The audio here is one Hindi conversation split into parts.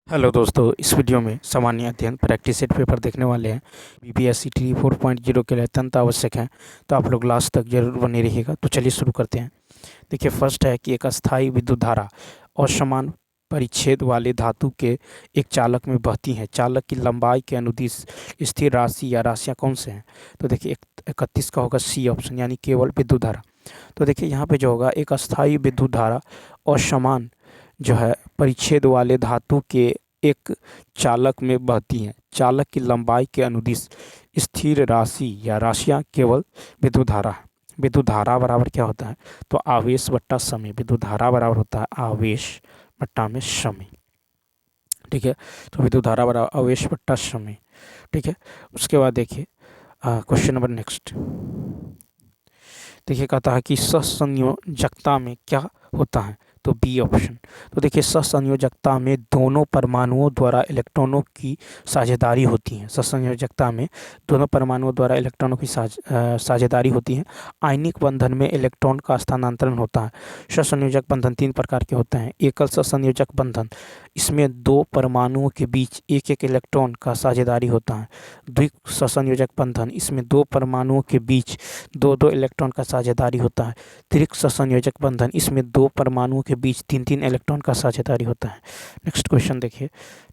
हेलो दोस्तों, इस वीडियो में सामान्य अध्ययन प्रैक्टिस सेट पेपर देखने वाले हैं। बीपीएससी टी 4.0 के लिए अत्यंत आवश्यक है, तो आप लोग लास्ट तक जरूर बने रहिएगा। तो चलिए शुरू करते हैं। देखिए, फर्स्ट है कि एक अस्थायी विद्युत धारा असमान परिच्छेद वाले धातु के एक चालक में बहती है। चालक की लंबाई के अनुदिश स्थिर राशि या राशियाँ कौन से हैं? तो देखिए 31 का होगा सी ऑप्शन, यानी केवल विद्युत धारा। तो देखिए यहाँ पे जो होगा, एक अस्थायी विद्युत धारा असमान जो है परिच्छेद वाले धातु के एक चालक में बहती हैं। चालक की लंबाई के अनुदिश स्थिर राशि या राशियाँ केवल विद्युत धारा है। विद्युत धारा बराबर क्या होता है? तो आवेश बट्टा समय। विद्युत धारा बराबर होता है आवेश बट्टा में समय। ठीक है, तो विद्युत धारा बराबर आवेश बट्टा समय। ठीक है, उसके बाद देखिए क्वेश्चन नंबर नेक्स्ट। देखिए कहता है कि सहसंयोजकता में क्या होता है? तो बी ऑप्शन। तो देखिए, सहसंयोजकता में दोनों परमाणुओं द्वारा इलेक्ट्रॉनों की साझेदारी होती है। सहसंयोजकता में दोनों परमाणुओं द्वारा इलेक्ट्रॉनों की साझेदारी होती है। आयनिक बंधन में इलेक्ट्रॉन का स्थानांतरण होता है। सहसंयोजक बंधन तीन प्रकार के होते हैं। एकल सहसंयोजक बंधन, इसमें दो परमाणुओं के बीच एक एक इलेक्ट्रॉन का साझेदारी होता है। द्विक सहसंयोजक बंधन, इसमें दो परमाणुओं के बीच दो दो इलेक्ट्रॉन का साझेदारी होता है। त्रिक सहसंयोजक बंधन, इसमें दो परमाणुओं के बीच तीन तीन इलेक्ट्रॉन का साझेदारी होता है। नेक्स्ट क्वेश्चन देखिए।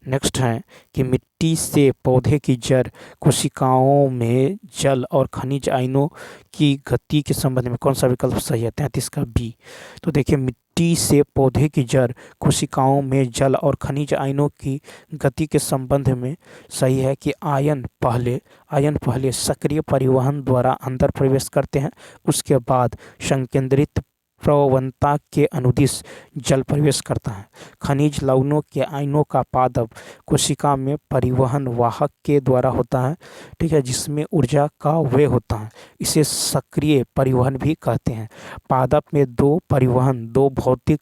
नेक्स्ट है कि मिट्टी से पौधे की जड़ कोशिकाओं में जल और खनिज आयनों की गति के संबंध में कौन सा विकल्प सही है? 33 का बी। तो देखिए, मिट्टी से पौधे की जड़ कोशिकाओं में जल और खनिज आयनों की गति के संबंध में सही है कि आयन पहले सक्रिय परिवहन द्वारा अंदर प्रवेश करते हैं, उसके बाद संकेंद्रित प्रवणता के अनुदिश जल प्रवेश करता है। खनिज लवणों के आयनों का पादप कोशिका में परिवहन वाहक के द्वारा होता है। ठीक है, जिसमें ऊर्जा का व्यय होता है। इसे सक्रिय परिवहन भी कहते हैं। पादप में दो परिवहन दो भौतिक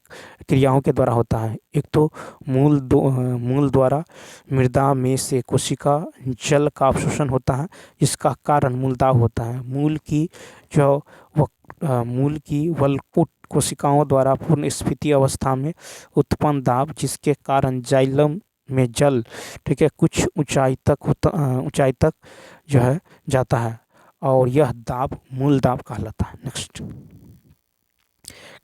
क्रियाओं के द्वारा होता है। एक तो मूल द्वारा मृदा में से कोशिका जल का अवशोषण होता है, जिसका कारण मूलदाब होता है। मूल की वलकुट कोशिकाओं द्वारा पूर्ण स्फीति अवस्था में उत्पन्न दाब, जिसके कारण जाइलम में जल, ठीक है, कुछ ऊंचाई तक जो है जाता है, और यह दाब मूल दाब कहलाता है। नेक्स्ट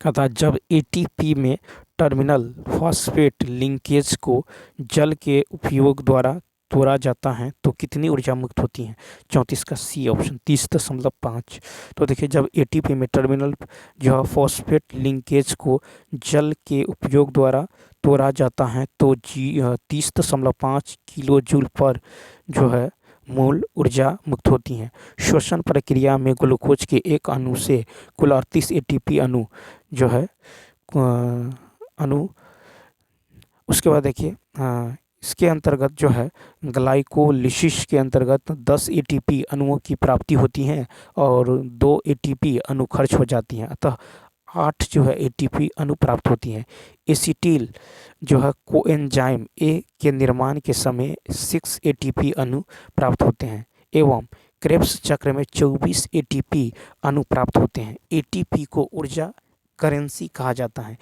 कहता है, जब एटीपी में टर्मिनल फॉस्फेट लिंकेज को जल के उपयोग द्वारा तोड़ा जाता है तो कितनी ऊर्जा मुक्त होती है? 34 का सी ऑप्शन, 30.5। तो देखिए, जब एटीपी में टर्मिनल जो है फॉस्फेट लिंकेज को जल के उपयोग द्वारा तोड़ा जाता है तो 30.5 किलो जूल पर जो है मूल ऊर्जा मुक्त होती है। श्वसन प्रक्रिया में ग्लूकोज के एक अणु से कुल 38 एटीपी अणु जो है उसके बाद देखिए इसके अंतर्गत जो है ग्लाइकोलिसिस के अंतर्गत 10 एटीपी अणुओं की प्राप्ति होती है और 2 एटीपी अणु खर्च हो जाती हैं, अतः 8 जो है एटीपी अणु प्राप्त होती हैं। एसिटिल जो है कोएंजाइम ए के निर्माण के समय 6 एटीपी अणु प्राप्त होते हैं एवं क्रेब्स चक्र में 24 एटीपी अणु प्राप्त होते हैं। एटीपी को ऊर्जा करेंसी कहा जाता है।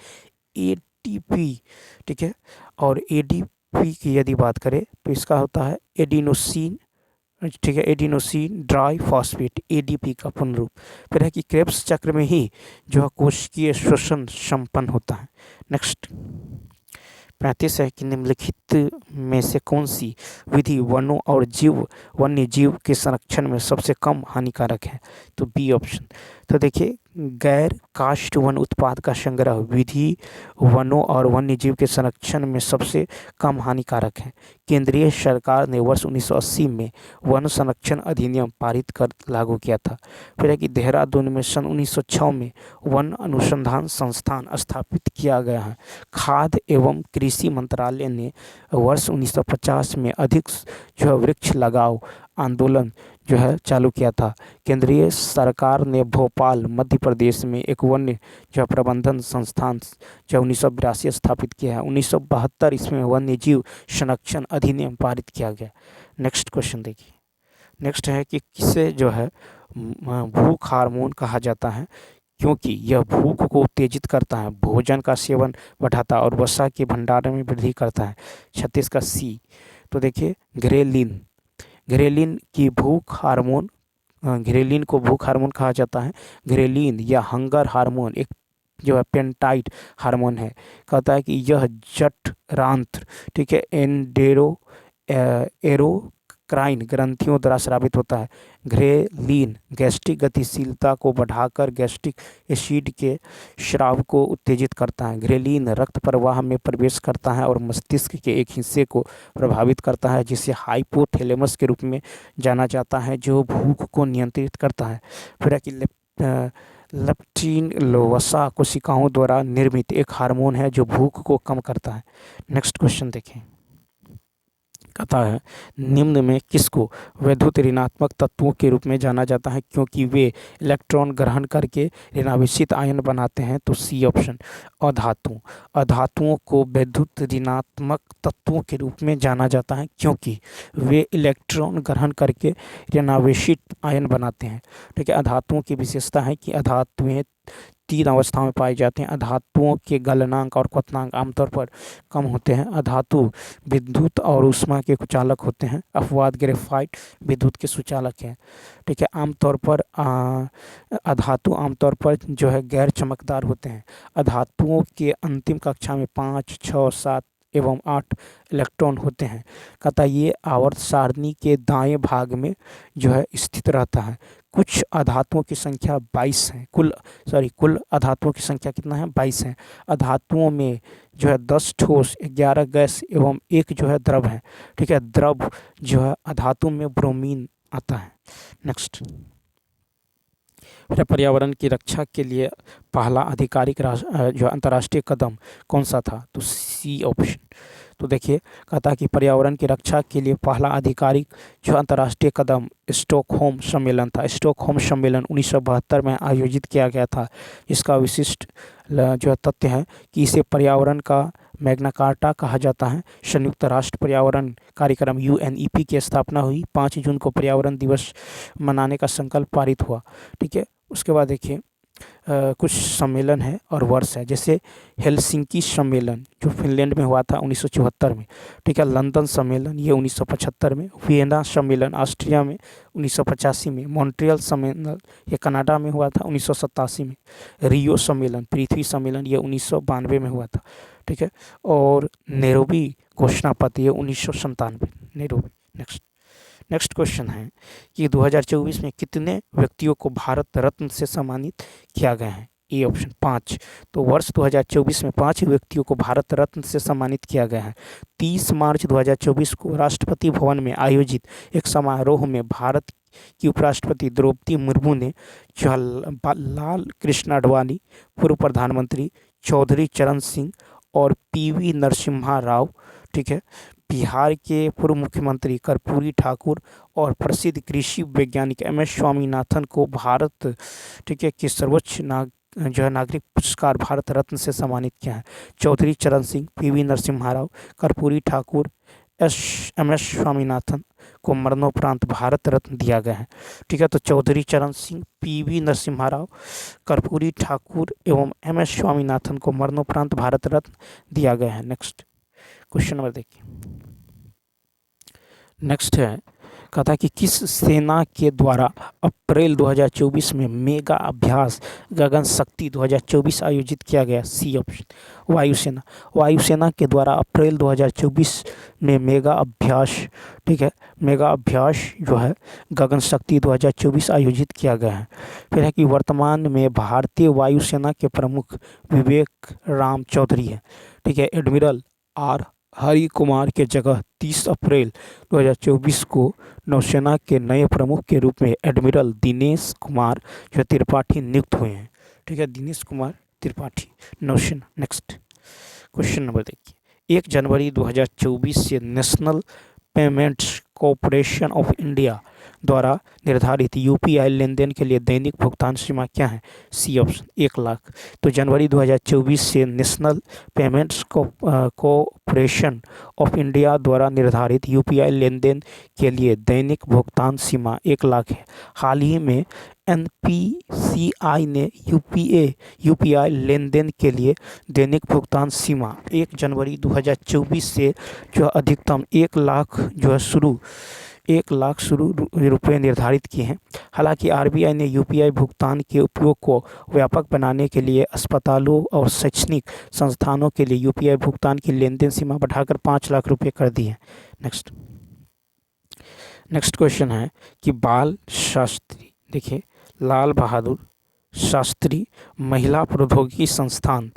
एटीपी, ठीक है, और एडीपी की यदि बात करें तो इसका होता है एडिनोसिन, ठीक है, एडिनोसिन ट्राई फॉस्फेट, एडीपी का पूर्ण रूप। फिर है कि क्रेब्स चक्र में ही जो है कोशिकीय श्वसन संपन्न होता है। नेक्स्ट 35 है कि निम्नलिखित में से कौन सी विधि वनों और वन्य जीव के संरक्षण में सबसे कम हानिकारक है? तो बी ऑप्शन। तो देखिए, गैर काष्ठ वन उत्पाद का संग्रह विधि वनों और वन्य जीव के संरक्षण में सबसे कम हानिकारक है। केंद्रीय सरकार ने वर्ष 1980 में वन संरक्षण अधिनियम पारित कर लागू किया था। फिर है कि देहरादून में सन 1906 में वन अनुसंधान संस्थान स्थापित किया गया है। खाद्य एवं कृषि मंत्रालय ने वर्ष 1950 में अधिक जो है वृक्ष लगाओ आंदोलन जो है चालू किया था। केंद्रीय सरकार ने भोपाल मध्य प्रदेश में एक वन्य जो प्रबंधन संस्थान जो 1982 स्थापित किया है। 1972 इसमें वन्य जीव संरक्षण अधिनियम पारित किया गया। नेक्स्ट क्वेश्चन देखिए। नेक्स्ट है कि किसे जो है भूख हार्मोन कहा जाता है? क्योंकि यह भूख को उत्तेजित करता है, भोजन का सेवन बढ़ाता है और वसा के भंडारण में वृद्धि करता है। 36 का सी। तो देखिए ग्रेलिन, ग्रेलिन की भूख हार्मोन, ग्रेलिन को भूख हार्मोन कहा जाता है। ग्रेलिन या हंगर हार्मोन एक जो है पेंटाइट हार्मोन है। कहता है कि यह जठरांत्र, ठीक है, एरोक्राइन ग्रंथियों द्वारा स्रावित होता है। ग्रेलिन गैस्ट्रिक गतिशीलता को बढ़ाकर गैस्ट्रिक एसिड के स्राव को उत्तेजित करता है। ग्रेलिन रक्त प्रवाह में प्रवेश करता है और मस्तिष्क के एक हिस्से को प्रभावित करता है जिसे हाइपोथैलेमस के रूप में जाना जाता है, जो भूख को नियंत्रित करता है। फिर है कि लेप्टिन वसा कोशिकाओं द्वारा निर्मित एक हार्मोन है जो भूख को कम करता है। नेक्स्ट क्वेश्चन देखें, कहता है निम्न में किसको वैद्युत ऋणात्मक तत्वों के रूप में जाना जाता है क्योंकि वे इलेक्ट्रॉन ग्रहण करके ऋणावेशित आयन बनाते हैं? तो सी ऑप्शन अधातु। अधातुओं को वैद्युत ऋणात्मक तत्वों के रूप में जाना जाता है क्योंकि वे इलेक्ट्रॉन ग्रहण करके ऋणावेशित आयन बनाते हैं। ठीक है, अधातुओं की विशेषता है कि अधातुएं 3 अवस्थाओं में पाई जाती हैं। अधातुओं के गलनांक और क्वथनांक आमतौर पर कम होते हैं। अधातु विद्युत और ऊष्मा के कुचालक होते हैं। अपवाद ग्रेफाइट विद्युत के सुचालक हैं। ठीक है, आमतौर पर अधातु आमतौर पर जो है गैर चमकदार होते हैं। अधातुओं के अंतिम कक्षा में 5, 6, 7 एवं 8 इलेक्ट्रॉन होते हैं। कहता ये आवर्त सारणी के दाएं भाग में जो है स्थित रहता है। कुछ अधातुओं की संख्या 22 है। कुल अधातुओं की संख्या कितना है? 22 है। अधातुओं में जो है 10 ठोस, 11 गैस एवं 1 जो है द्रव है। ठीक है, द्रव जो है अधातु में ब्रोमीन आता है। नेक्स्ट, फिर पर्यावरण की रक्षा के लिए पहला आधिकारिक जो अंतर्राष्ट्रीय कदम कौन सा था? तो सी ऑप्शन। तो देखिए, कहता है कि पर्यावरण की रक्षा के लिए पहला आधिकारिक जो अंतर्राष्ट्रीय कदम स्टॉकहोम सम्मेलन था। स्टॉकहोम सम्मेलन 1972 में आयोजित किया गया था। इसका विशिष्ट जो तथ्य है कि इसे पर्यावरण का मैग्ना कार्टा कहा जाता है। संयुक्त राष्ट्र पर्यावरण कार्यक्रम UNEP की स्थापना हुई। 5 जून को पर्यावरण दिवस मनाने का संकल्प पारित हुआ। ठीक है, उसके बाद देखिए कुछ सम्मेलन है और वर्ष है, जैसे हेलसिंकी सम्मेलन जो फिनलैंड में हुआ था 1974 में। ठीक है, लंदन सम्मेलन ये 1975 में, वियना सम्मेलन ऑस्ट्रिया में 1985 में, मॉन्ट्रियल सम्मेलन ये कनाडा में हुआ था 1987 में, रियो सम्मेलन पृथ्वी सम्मेलन ये 1992 में हुआ था। ठीक है, और नैरोबी घोषणा पत्र ये 1997 नैरोबी। नेक्स्ट क्वेश्चन है कि 2024 में कितने व्यक्तियों को भारत रत्न से सम्मानित किया गया है? A option 5। तो वर्ष 2024 में 5 व्यक्तियों को भारत रत्न से सम्मानित किया गया है। 30 मार्च 2024 को राष्ट्रपति भवन में आयोजित एक समारोह में भारत की उपराष्ट्रपति द्रौपदी मुर्मू ने जवाहरलाल कृष्ण आडवाणी, पूर्व प्रधानमंत्री चौधरी चरण सिंह और PV नरसिम्हा राव, ठीक है, बिहार के पूर्व मुख्यमंत्री कर्पूरी ठाकुर और प्रसिद्ध कृषि वैज्ञानिक MS स्वामीनाथन को भारत, ठीक है, के सर्वोच्च नागरिक पुरस्कार भारत रत्न से सम्मानित किया है। चौधरी चरण सिंह, PV नरसिम्हा राव, कर्पूरी ठाकुर, MS स्वामीनाथन को मरणोपरांत भारत रत्न दिया गया है। ठीक है, तो चौधरी चरण सिंह, PV नरसिम्हा राव, कर्पूरी ठाकुर एवं MS स्वामीनाथन को मरणोपरांत भारत रत्न दिया गया है। नेक्स्ट क्वेश्चन नंबर देखिए, नेक्स्ट है, कहता है कि किस सेना के द्वारा अप्रैल 2024 में मेगा अभ्यास गगन शक्ति 2024 आयोजित किया गया? सी ऑप्शन वायुसेना। वायुसेना के द्वारा अप्रैल 2024 में मेगा अभ्यास, ठीक है, मेगा अभ्यास जो है गगन शक्ति 2024 आयोजित किया गया है। फिर है कि वर्तमान में भारतीय वायुसेना के प्रमुख विवेक राम चौधरी है। ठीक है, एडमिरल R हरि कुमार के जगह 30 अप्रैल 2024 को नौसेना के नए प्रमुख के रूप में एडमिरल दिनेश कुमार जो त्रिपाठी नियुक्त हुए हैं। ठीक है, दिनेश कुमार त्रिपाठी, नौसेना। नेक्स्ट क्वेश्चन नंबर देखिए, 1 जनवरी 2024 से National Payments Corporation of India द्वारा निर्धारित यूपीआई लेनदेन के लिए दैनिक भुगतान सीमा क्या है? C option 1 lakh. तो जनवरी 2024 से National Payments Corporation of India द्वारा निर्धारित यूपीआई लेनदेन के लिए दैनिक भुगतान सीमा 1 लाख है। हाल ही में एनपीसीआई ने यूपीआई लेनदेन के लिए दैनिक भुगतान सीमा 1 जनवरी 2024 से जो अधिकतम 1 लाख जो है 1 लाख रुपये निर्धारित किए हैं। हालांकि आरबीआई ने यूपीआई भुगतान के उपयोग को व्यापक बनाने के लिए अस्पतालों और शैक्षणिक संस्थानों के लिए यूपीआई भुगतान की लेनदेन सीमा बढ़ाकर 5 लाख रुपये कर दी है। नेक्स्ट क्वेश्चन है कि बाल शास्त्री, देखिए लाल बहादुर शास्त्री महिला प्रौद्योगिकी संस्थान,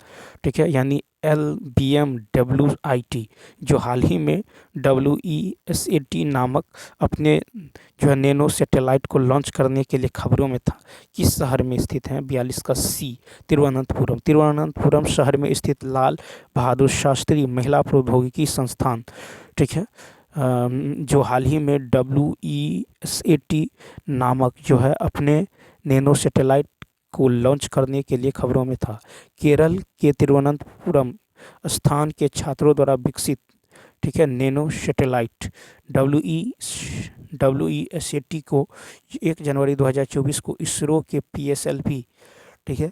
ठीक है, यानी LBMWIT, जो हाल ही में WESAT नामक अपने जो है नैनो सैटेलाइट को लॉन्च करने के लिए खबरों में था, किस शहर में स्थित है? 42 का सी, तिरुवनंतपुरम। तिरुवनंतपुरम शहर में स्थित लाल बहादुर शास्त्री महिला प्रौद्योगिकी संस्थान, ठीक है, जो हाल ही में WESAT नामक जो है अपने नैनो सैटेलाइट को लॉन्च करने के लिए खबरों में था। केरल के तिरुवनंतपुरम स्थान के छात्रों द्वारा विकसित, ठीक है, नैनो सैटेलाइट WESAT को 1 जनवरी 2024 को इसरो के PSLV, ठीक है,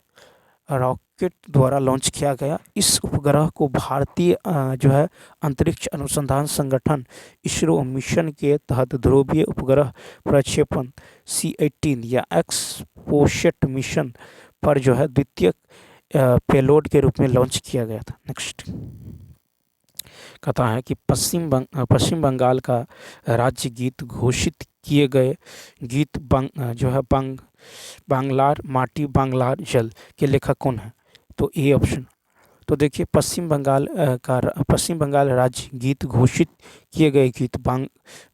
रॉकेट द्वारा लॉन्च किया गया। इस उपग्रह को भारतीय जो है अंतरिक्ष अनुसंधान संगठन इसरो मिशन के तहत ध्रुवीय उपग्रह प्रक्षेपण C-18 या एक्सपोसेट मिशन पर जो है द्वितीय पेलोड के रूप में लॉन्च किया गया था। नेक्स्ट कहता है कि पश्चिम बंगाल का राज्य गीत घोषित किए गए गीत जो है बांग्लार माटी बांग्लार जल के लेखक कौन है? तो ए ऑप्शन। तो देखिए पश्चिम बंगाल राज्य गीत घोषित किए गए गीत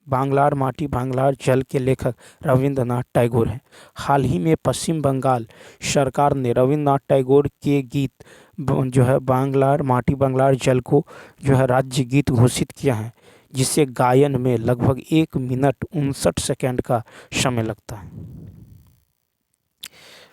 बांग्लार माटी बांग्लार जल के लेखक रविंद्रनाथ टैगोर हैं। हाल ही में पश्चिम बंगाल सरकार ने रविंद्रनाथ टैगोर के गीत जो है बांग्लार माटी बांग्लार जल को जो है राज्य गीत घोषित किया है, जिससे गायन में लगभग 1 मिनट 59 सेकंड का समय लगता है।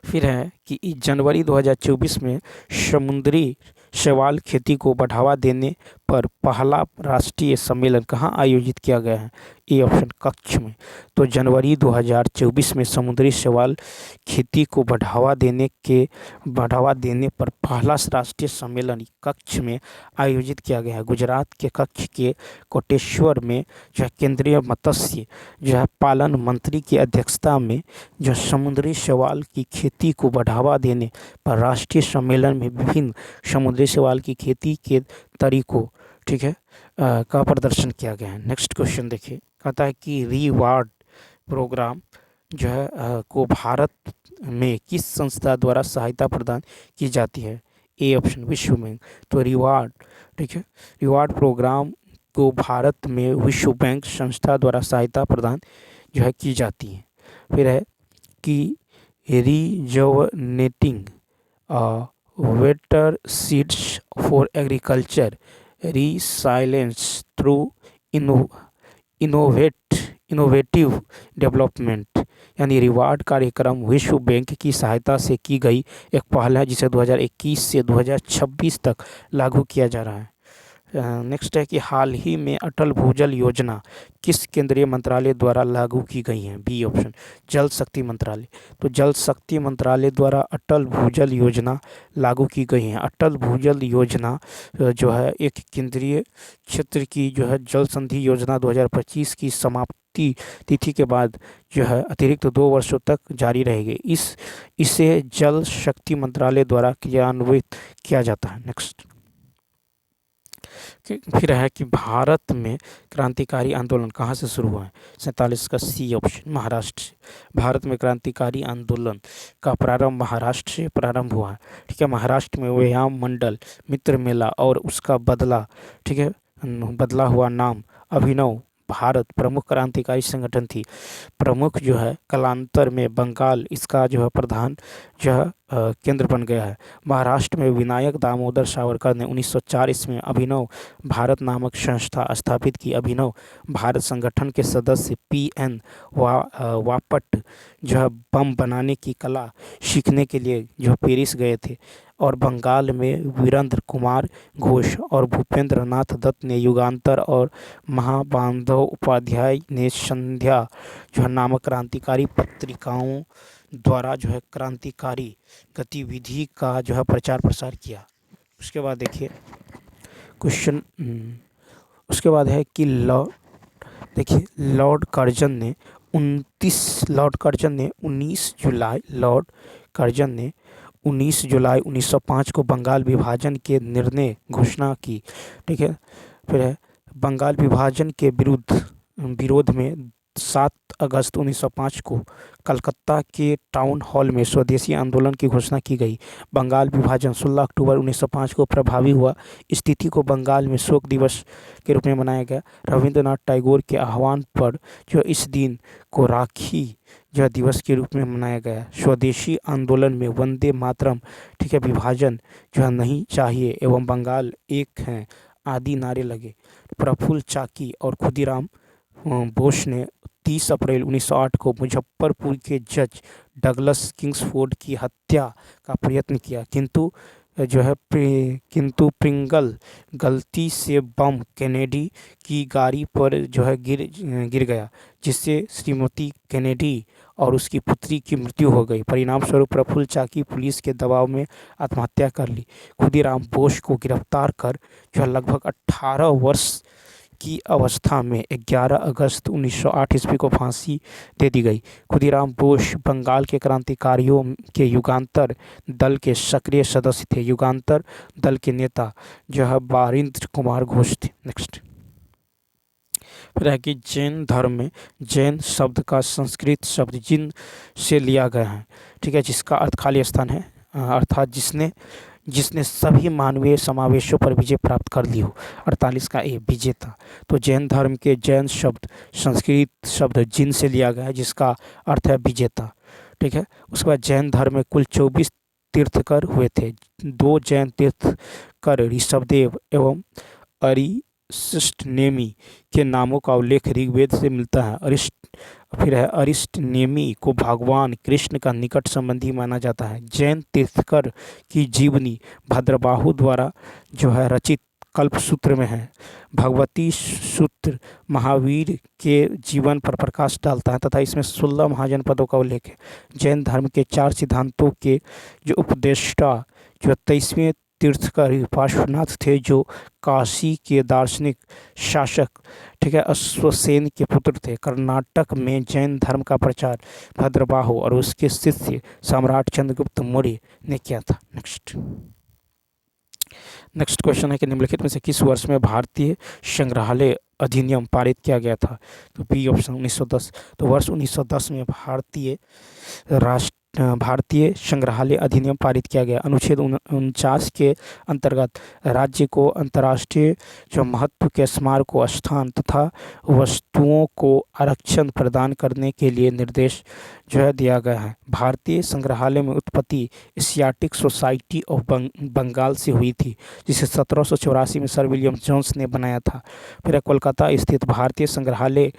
फिर है कि जनवरी 2024 में समुद्री शैवाल खेती को बढ़ावा देने पर पहला राष्ट्रीय सम्मेलन कहाँ आयोजित किया गया है? ए ऑप्शन कच्छ में। तो जनवरी 2024 में समुद्री शैवाल खेती को बढ़ावा देने पर पहला राष्ट्रीय सम्मेलन कच्छ में आयोजित किया गया है। गुजरात के कच्छ के कोटेश्वर में जो है केंद्रीय मत्स्य जो है पालन मंत्री की अध्यक्षता में जो समुद्री शैवाल की खेती को बढ़ावा देने पर राष्ट्रीय सम्मेलन में विभिन्न समुद्री शैवाल की खेती के तरीकों, ठीक है, का प्रदर्शन किया गया है। नेक्स्ट क्वेश्चन देखिए, कहता है कि रिवार्ड प्रोग्राम जो है को भारत में किस संस्था द्वारा सहायता प्रदान की जाती है? ए ऑप्शन विश्व बैंक। तो रिवार्ड, ठीक है, रिवार्ड प्रोग्राम को भारत में विश्व बैंक संस्था द्वारा सहायता प्रदान जो है की जाती है। फिर है कि rejuvenating watersheds for agriculture resilience through innovative development, यानी रिवार्ड कार्यक्रम विश्व बैंक की सहायता से की गई एक पहल है, जिसे 2021 से 2026 तक लागू किया जा रहा है। नेक्स्ट है कि हाल ही में अटल भूजल योजना किस केंद्रीय मंत्रालय द्वारा लागू की गई है? बी ऑप्शन जल शक्ति मंत्रालय। तो जल शक्ति मंत्रालय द्वारा अटल भूजल योजना लागू की गई है। अटल भूजल योजना जो है एक केंद्रीय क्षेत्र की जो है जल संधि योजना 2025 की समाप्ति तिथि के बाद जो है अतिरिक्त 2 वर्षों तक जारी रहेगी। इसे जल शक्ति मंत्रालय द्वारा क्रियान्वित किया जाता है। नेक्स्ट फिर है कि भारत में क्रांतिकारी आंदोलन कहाँ से शुरू हुआ है? 47 का सी ऑप्शन महाराष्ट्र से। भारत में क्रांतिकारी आंदोलन का प्रारंभ महाराष्ट्र से प्रारंभ हुआ है, ठीक है। महाराष्ट्र में व्यायाम मंडल मित्र मेला और उसका ठीक है, बदला हुआ नाम अभिनव भारत प्रमुख क्रांतिकारी संगठन थी। प्रमुख जो है कालांतर में बंगाल इसका जो है प्रधान जो है केंद्र बन गया है। महाराष्ट्र में विनायक दामोदर सावरकर ने 1904 ईस्वी में अभिनव भारत नामक संस्था स्थापित की। अभिनव भारत संगठन के सदस्य पी.एन. वापट जो है बम बनाने की कला सीखने के लिए जो पेरिस गए थे, और बंगाल में वीरेंद्र कुमार घोष और भूपेंद्र नाथ दत्त ने युगांतर और महाबांधव उपाध्याय ने संध्या जो है नामक क्रांतिकारी पत्रिकाओं द्वारा जो है क्रांतिकारी गतिविधि का जो है प्रचार प्रसार किया। उसके बाद देखिए क्वेश्चन, उसके बाद है कि देखिए लॉर्ड कर्जन ने 19 जुलाई 1905 को बंगाल विभाजन के निर्णय घोषणा की। ठीक है, फिर है बंगाल विभाजन के विरोध में 7 अगस्त 1905 को कलकत्ता के टाउन हॉल में स्वदेशी आंदोलन की घोषणा की गई। बंगाल विभाजन 16 अक्टूबर 1905 को प्रभावी हुआ। स्थिति को बंगाल में शोक दिवस के रूप में मनाया गया। रविंद्रनाथ टैगोर के आह्वान पर जो इस दिन को राखी जो दिवस के रूप में मनाया गया। स्वदेशी आंदोलन में वंदे मातरम, ठीक है, विभाजन जो है नहीं चाहिए एवं बंगाल एक हैं आदि नारे लगे। प्रफुल्ल चाकी और खुदीराम बोस ने 30 अप्रैल 1908 को मुजफ्फरपुर के जज डगलस किंग्सफोर्ड की हत्या का प्रयत्न किया, किंतु प्रिंगल गलती से बम कैनेडी की गाड़ी पर जो है गिर गया, जिससे श्रीमती कैनेडी और उसकी पुत्री की मृत्यु हो गई। परिणाम स्वरूप प्रफुल्ल चाकी पुलिस के दबाव में आत्महत्या कर ली। खुदीराम बोस को गिरफ्तार कर जो लगभग 18 वर्ष की अवस्था में 11 अगस्त 1908 ईस्वी को फांसी दे दी गई। खुदीराम बोस बंगाल के क्रांतिकारियों के युगांतर दल के सक्रिय सदस्य थे। युगांतर दल के नेता जो है बारिंद्र कुमार घोष थे। नेक्स्ट फिर है कि जैन धर्म में जैन शब्द का संस्कृत शब्द जिन से लिया गया है। ठीक है, जिसका अर्थ खाली स्थान है, अर्थात जिसने सभी मानवीय समावेशों पर विजय प्राप्त कर ली हो। 48 का ए विजेता। तो जैन धर्म के जैन शब्द संस्कृत शब्द जिन से लिया गया है, जिसका अर्थ है विजेता। ठीक है, उसके बाद जैन धर्म में कुल 24 तीर्थकर हुए थे। 2 जैन तीर्थकर ऋषभदेव एवं अरिष्ट नेमि के नामों का उल्लेख ऋग्वेद से मिलता है। फिर है अरिष्ट नेमि को भगवान कृष्ण का निकट संबंधी माना जाता है। जैन तीर्थकर की जीवनी भद्रबाहु द्वारा जो है रचित कल्पसूत्र में है। भगवती सूत्र महावीर के जीवन पर प्रकाश डालता है तथा इसमें 16 महाजनपदों का उल्लेख है। जैन धर्म के 4 सिद्धांतों के जो उपदेष्टा जो 23वें तीर्थकर पार्श्वनाथ थे, जो काशी के दार्शनिक शासक, ठीक है, अश्वसेन के पुत्र थे। कर्नाटक में जैन धर्म का प्रचार भद्रबाहु और उसके शिष्य सम्राट चंद्रगुप्त मौर्य ने किया था। नेक्स्ट क्वेश्चन है कि निम्नलिखित में से किस वर्ष में भारतीय संग्रहालय अधिनियम पारित किया गया था? तो बी ऑप्शन 1910। तो वर्ष 1910 में भारतीय संग्रहालय अधिनियम पारित किया गया। अनुच्छेद 49 के अंतर्गत राज्य को अंतर्राष्ट्रीय जो महत्व के स्मारकों, स्थान तथा वस्तुओं को आरक्षण प्रदान करने के लिए निर्देश जो है दिया गया है। भारतीय संग्रहालय में उत्पत्ति एशियाटिक सोसाइटी ऑफ बंगाल से हुई थी, जिसे 1784 में सर विलियम जोन्स ने बनाया था। फिर कोलकाता स्थित भारतीय संग्रहालय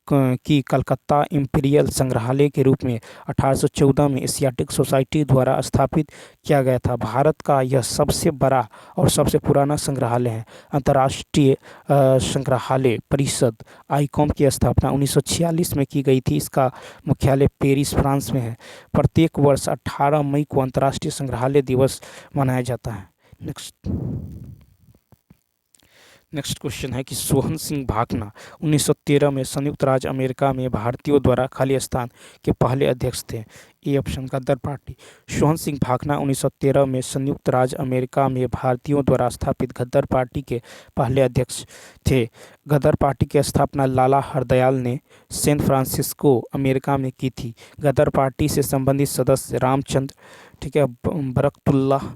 की कलकत्ता इंपीरियल संग्रहालय के रूप में 1814 में एशियाटिक सोसाइटी द्वारा स्थापित किया गया था। भारत का यह सबसे बड़ा और सबसे पुराना संग्रहालय है। अंतर्राष्ट्रीय संग्रहालय परिषद आईकॉम की स्थापना 1946 में की गई थी। इसका मुख्यालय पेरिस, फ्रांस में है। प्रत्येक वर्ष 18 मई को अंतर्राष्ट्रीय संग्रहालय दिवस मनाया जाता है। नेक्स्ट क्वेश्चन है कि सोहन सिंह भाकना 1913 में संयुक्त राज्य अमेरिका में भारतीयों द्वारा खाली स्थान के पहले अध्यक्ष थे। A option Ghadar party. Sohan Singh Bhakna 1913 में संयुक्त राज्य अमेरिका में भारतीयों द्वारा स्थापित गदर पार्टी के पहले अध्यक्ष थे। गदर पार्टी की स्थापना लाला हरदयाल ने सैन फ्रांसिस्को, अमेरिका में की थी। गदर पार्टी से संबंधित सदस्य रामचंद्र, ठीक है, बरकतुल्लाह,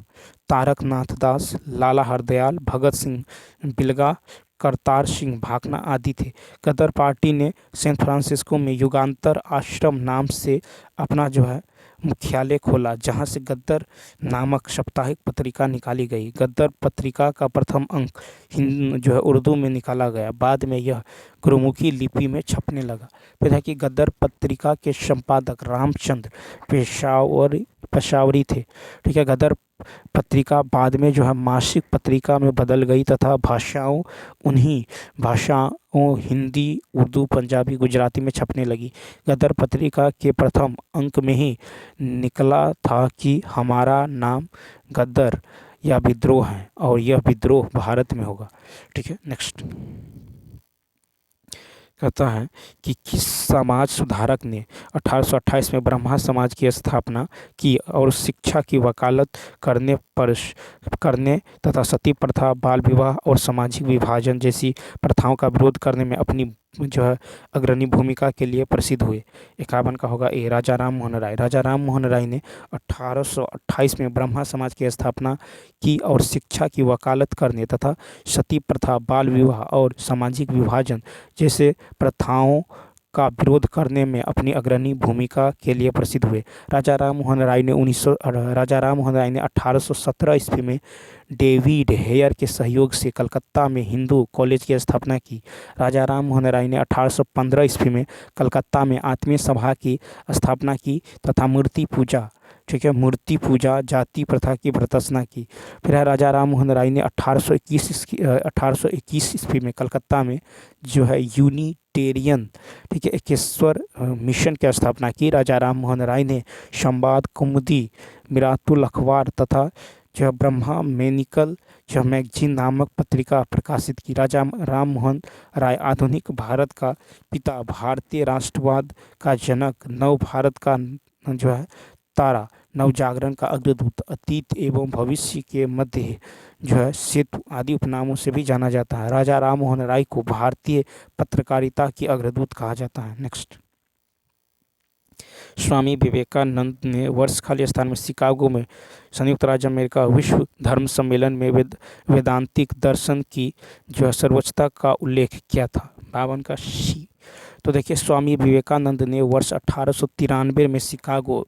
तारक नाथ दास, लाला हरदयाल, भगत सिंह बिलगा, करतार सिंह भाकना आदि थे। गदर पार्टी ने सैन फ्रांसिस्को में युगांतर आश्रम नाम से अपना जो है मुख्यालय खोला, जहां से गद्दर नामक साप्ताहिक पत्रिका निकाली गई। गद्दर पत्रिका का प्रथम अंक जो है उर्दू में निकाला गया, बाद में यह गुरुमुखी लिपि में छपने लगा। फिर है कि गद्दर पत्रिका के संपादक रामचंद्र पेशावरी थे। ठीक है, गद्दर पत्रिका बाद में जो है मासिक पत्रिका में बदल गई तथा उन्हीं भाषाओं हिंदी, उर्दू, पंजाबी, गुजराती में छपने लगी। गदर पत्रिका के प्रथम अंक में ही निकला था कि हमारा नाम गद्दर या विद्रोह है और यह विद्रोह भारत में होगा। ठीक है, नेक्स्ट कहता है कि किस समाज सुधारक ने 1828 में ब्रह्मा समाज की स्थापना की और शिक्षा की वकालत करने तथा सती प्रथा, बाल विवाह और सामाजिक विभाजन जैसी प्रथाओं का विरोध करने में अपनी जो है अग्रणी भूमिका के लिए प्रसिद्ध हुए। 51 का होगा ए, राजा राम मोहन राय। राजा राम मोहन राय ने 1828 में ब्रह्मा समाज की स्थापना की और शिक्षा की वकालत करने तथा सती प्रथा, बाल विवाह और सामाजिक विभाजन जैसे प्रथाओं का विरोध करने में अपनी अग्रणी भूमिका के लिए प्रसिद्ध हुए। राजा राम मोहन राय ने 1817 ईस्वी में डेविड हेयर के सहयोग से कलकत्ता में हिंदू कॉलेज की स्थापना की। राजा राम मोहन राय ने 1815 ईस्वी में कलकत्ता में आत्मीय सभा की स्थापना की तथा मूर्ति पूजा, ठीक है, मूर्ति पूजा जाति प्रथा की भर्त्सना की। फिर है राजा राम मोहन राय ने 1821 ईस्वी में कलकत्ता में जो है यूनिटेरियन, ठीक है, एकेश्वर मिशन की स्थापना की। राजा राम मोहन राय ने संवाद, कुमुदी, मिरातुल अखबार तथा जो ब्रह्मा मेनिकल जो मैगजीन नामक पत्रिका प्रकाशित की। राजा राम मोहन राय आधुनिक भारत का पिता, भारतीय राष्ट्रवाद का जनक, नव भारत का जो है तारा, नवजागरण का अग्रदूत, अतीत एवं भविष्य के मध्य जो है सेतु आदि उपनामों से भी जाना जाता है। राजा राम मोहन राय को भारतीय पत्रकारिता की अग्रदूत कहा जाता है। नेक्स्ट, स्वामी विवेकानंद ने वर्ष खाली स्थान में शिकागो में संयुक्त राज्य अमेरिका विश्व धर्म सम्मेलन में वेदांतिक दर्शन की जो है सर्वोच्चता का उल्लेख किया था। 52 का सी। तो देखिए, स्वामी विवेकानंद ने वर्ष 1893 में शिकागो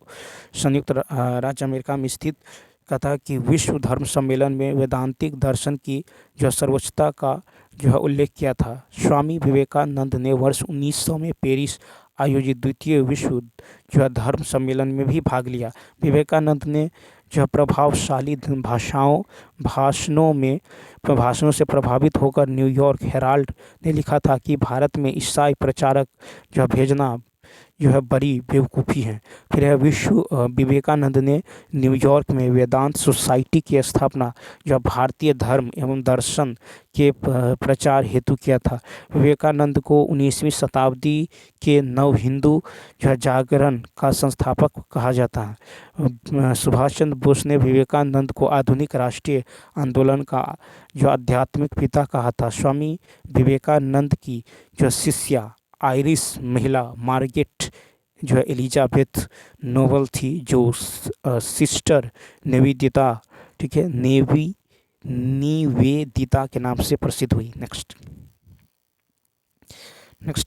संयुक्त राज्य अमेरिका में स्थित कथा कि विश्व धर्म सम्मेलन में वेदांतिक दर्शन की जो सर्वोच्चता का जो है उल्लेख किया था। स्वामी विवेकानंद ने वर्ष 1900 में पेरिस आयोजित द्वितीय विश्व जो है धर्म सम्मेलन में भी भाग लिया। विवेकानंद ने जो प्रभावशाली भाषणों से प्रभावित होकर न्यूयॉर्क हेराल्ड ने लिखा था कि भारत में ईसाई प्रचारक जो भेजना जो है बड़ी बेवकूफ़ी है। फिर है विवेकानंद ने न्यूयॉर्क में वेदांत सोसाइटी की स्थापना जो भारतीय धर्म एवं दर्शन के प्रचार हेतु किया था। विवेकानंद को 19वीं शताब्दी के नव हिंदू जो है जागरण का संस्थापक कहा जाता है। सुभाष चंद्र बोस ने विवेकानंद को आधुनिक राष्ट्रीय आंदोलन का जो आध्यात्मिक पिता कहा था। स्वामी विवेकानंद की जो शिष्या आयरिश महिला मार्गरेट जो है एलिजाबेथ नोबल थी, जो सिस्टर निवेदिता, ठीक है, निवेदिता के नाम से प्रसिद्ध हुई। नेक्स्ट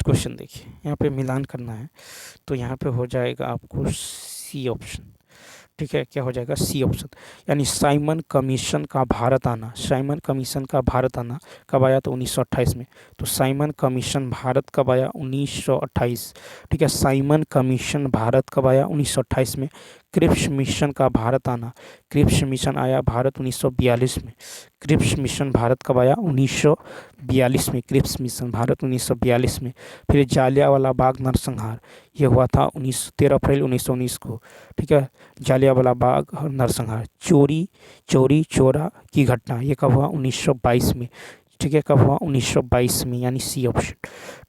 क्वेश्चन देखिए, यहाँ पे मिलान करना है तो यहाँ पे हो जाएगा आपको सी ऑप्शन। ठीक है, क्या हो जाएगा? C option. यानी साइमन कमीशन का भारत आना। साइमन कमीशन का भारत आना कब आया? तो 1928 में। तो साइमन कमीशन भारत कब आया? 1928। ठीक है, साइमन कमीशन भारत कब आया? 1928 में। क्रिप्स मिशन का भारत आना। क्रिप्स मिशन आया भारत 1942 में। क्रिप्स मिशन भारत कब आया? 1942 में। क्रिप्स मिशन भारत 1942 में। फिर जालियांवाला बाग नरसंहार, ये हुआ था 13 अप्रैल 1919 को। ठीक है, जालियांवाला बाग नरसंहार। चोरी चोरा की घटना, ये कब हुआ? 1922 में। ठीक है, कब हुआ? 1922 में, यानी सी ऑप्शन।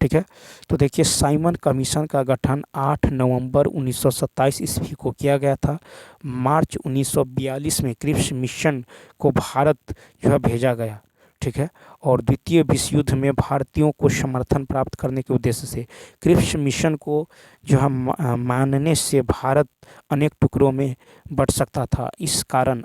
ठीक है, तो देखिए साइमन कमीशन का गठन 8 नवंबर 1927 ईस्वी को किया गया था। मार्च 1942 में क्रिप्स मिशन को भारत जो है भेजा गया। ठीक है, और द्वितीय विश्व युद्ध में भारतीयों को समर्थन प्राप्त करने के उद्देश्य से क्रिप्स मिशन को जो है मानने से भारत अनेक टुकड़ों में बंट सकता था। इस कारण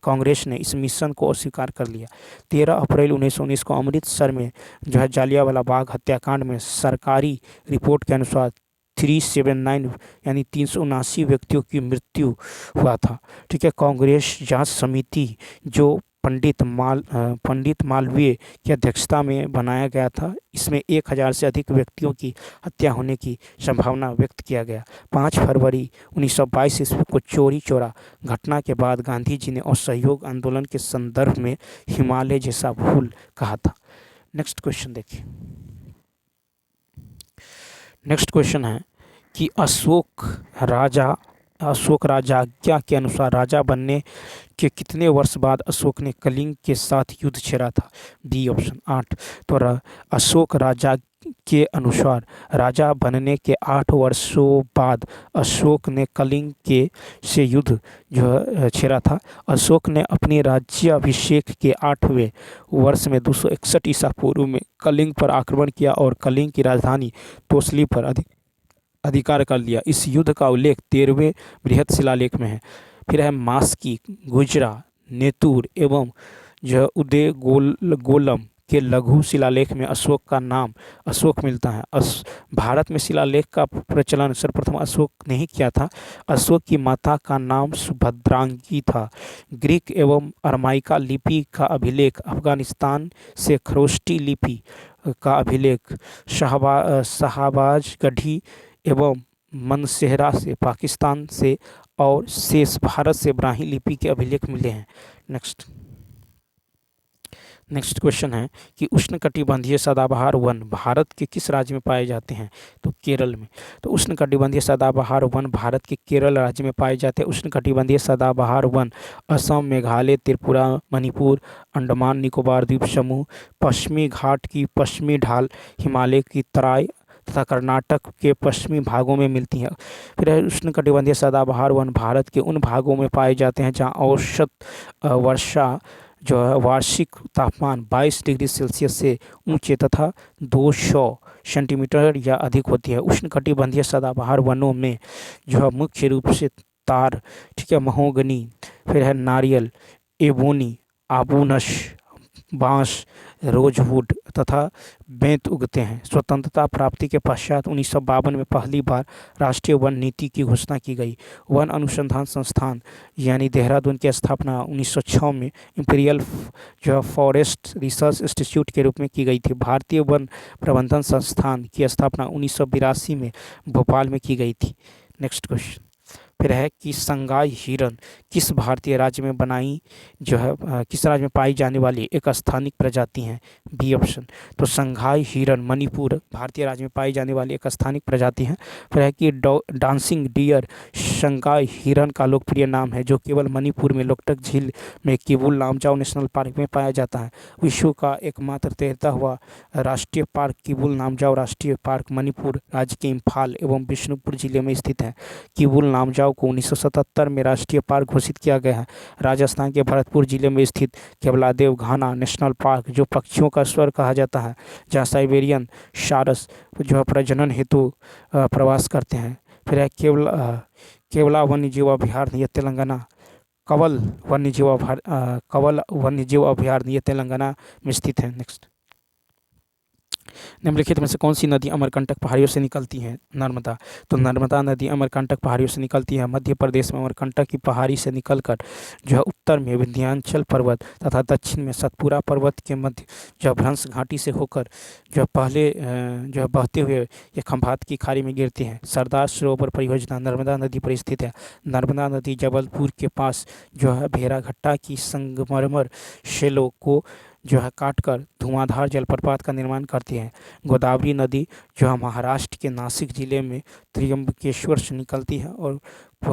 कांग्रेस ने इस मिशन को अस्वीकार कर लिया। 13 अप्रैल 1919 को अमृतसर में जो है जालियांवाला बाग हत्याकांड में सरकारी रिपोर्ट के अनुसार 379 यानी 379 व्यक्तियों की मृत्यु हुआ था। ठीक है, कांग्रेस जांच समिति जो पंडित मालवीय की अध्यक्षता में बनाया गया था, इसमें 1000 से अधिक व्यक्तियों की हत्या होने की संभावना व्यक्त किया गया। 5 फरवरी 1922 ईस्वी को चौरी चौरा घटना के बाद गांधी जी ने असहयोग आंदोलन के संदर्भ में हिमालय जैसा भूल कहा था। नेक्स्ट क्वेश्चन देखिए। नेक्स्ट क्वेश्चन है कि अशोक राजाज्ञा के अनुसार राजा बनने के कितने वर्ष बाद अशोक ने कलिंग के साथ युद्ध छेड़ा था? B option 8। तो अशोक राजा के अनुसार राजा बनने के 8 वर्षों बाद अशोक ने कलिंग के से युद्ध जो छेड़ा था। अशोक ने अपने राज्याभिषेक के 8वें वर्ष में 261 ईसा पूर्व में कलिंग पर आक्रमण किया और कलिंग की राजधानी तोसली पर अधिकार कर लिया। इस युद्ध का उल्लेख 13वें बृहत शिलालेख में है। फिर है मास्की, गुजरा, नेतुर एवं जो उदयगोलम के लघु शिलालेख में अशोक का नाम अशोक मिलता है। भारत में शिलालेख का प्रचलन सर्वप्रथम अशोक ने ही किया था। अशोक की माता का नाम सुभद्रांगी था। ग्रीक एवं अरमाइका लिपि का अभिलेख अफगानिस्तान से, खरोष्टी लिपि का अभिलेख शाहबाजगढ़ी एवं मनसेहरा से पाकिस्तान से, और शेष भारत से ब्राह्मी लिपि के अभिलेख मिले हैं। नेक्स्ट क्वेश्चन है कि उष्णकटिबंधीय सदाबहार वन भारत के किस राज्य में पाए जाते हैं? तो केरल में। तो उष्णकटिबंधीय सदाबहार वन भारत के केरल राज्य में पाए जाते हैं। उष्णकटिबंधीय सदाबहार वन असम, मेघालय, त्रिपुरा, मणिपुर, अंडमान निकोबार द्वीप समूह, पश्चिमी घाट की पश्चिमी ढाल, हिमालय की तराई तथा कर्नाटक के पश्चिमी भागों में मिलती हैं। फिर उष्णकटिबंधीय सदाबहार वन भारत के उन भागों में पाए जाते हैं जहाँ औसत वर्षा जो है वार्षिक तापमान 22 डिग्री सेल्सियस से ऊंचे तथा 200 सेंटीमीटर या अधिक होती है। उष्णकटिबंधीय सदाबहार वनों में जो है मुख्य रूप से तार, ठीक है, महोगनी, फिर है नारियल, एबोनी, आबूनस, बांस, रोजवुड तथा बेंत उगते हैं। स्वतंत्रता प्राप्ति के पश्चात 1952 में पहली बार राष्ट्रीय वन नीति की घोषणा की गई। वन अनुसंधान संस्थान यानी देहरादून की स्थापना 1906 में इंपीरियल जो फॉरेस्ट रिसर्च इंस्टीट्यूट के रूप में की गई थी। भारतीय वन प्रबंधन संस्थान की स्थापना 1982 में भोपाल में की गई थी। नेक्स्ट क्वेश्चन फिर है कि संगाई हिरन किस भारतीय राज्य में किस राज्य में पाई जाने वाली एक स्थानिक प्रजाति है? B option. तो संगाई हिरन मणिपुर भारतीय राज्य में पाई जाने वाली एक स्थानिक प्रजाति है। फिर है कि डांसिंग डियर संगाई हिरन का लोकप्रिय नाम है जो केवल मणिपुर में लोकटक झील में किबुल लामजाओ नेशनल पार्क में पाया जाता है। विश्व का एकमात्र तैरता हुआ राष्ट्रीय पार्क किबुल लामजाओ राष्ट्रीय पार्क मणिपुर राज्य के इम्फाल एवं बिष्णुपुर जिले में स्थित है। किबुल लामजाओ को 1977 में राष्ट्रीय पार्क घोषित किया गया है। राजस्थान के भरतपुर जिले में स्थित केवलादेव घाना नेशनल पार्क जो पक्षियों का स्वर्ग कहा जाता है, जहां साइबेरियन सारस जो प्रजनन हेतु प्रवास करते हैं। फिर है केवला वन्यजीव अभयारण्य ये तेलंगाना, कवल वन्यजीव अभयारण्य ये तेलंगाना में स्थित है। नेक्स्ट, निम्नलिखित में से कौन सी नदी अमरकंटक पहाड़ियों से निकलती है? नर्मदा। तो नर्मदा नदी अमरकंटक पहाड़ियों से निकलती है। मध्य प्रदेश में अमरकंटक की पहाड़ी से निकलकर जो है उत्तर में विंध्याचल पर्वत तथा दक्षिण में सतपुरा पर्वत के मध्य जो भ्रंश घाटी से होकर जो पहले जो है बहते हुए ये खंभात की खाड़ी में गिरती है। सरदार सरोवर परियोजना नर्मदा नदी पर स्थित है। नर्मदा नदी जबलपुर के पास जो है भेड़ाघट्टा की संगमरमर शेलों को जो है काटकर धुआंधार जलप्रपात का निर्माण करती है। गोदावरी नदी जो है महाराष्ट्र के नासिक जिले में त्र्यंबकेश्वर से निकलती है और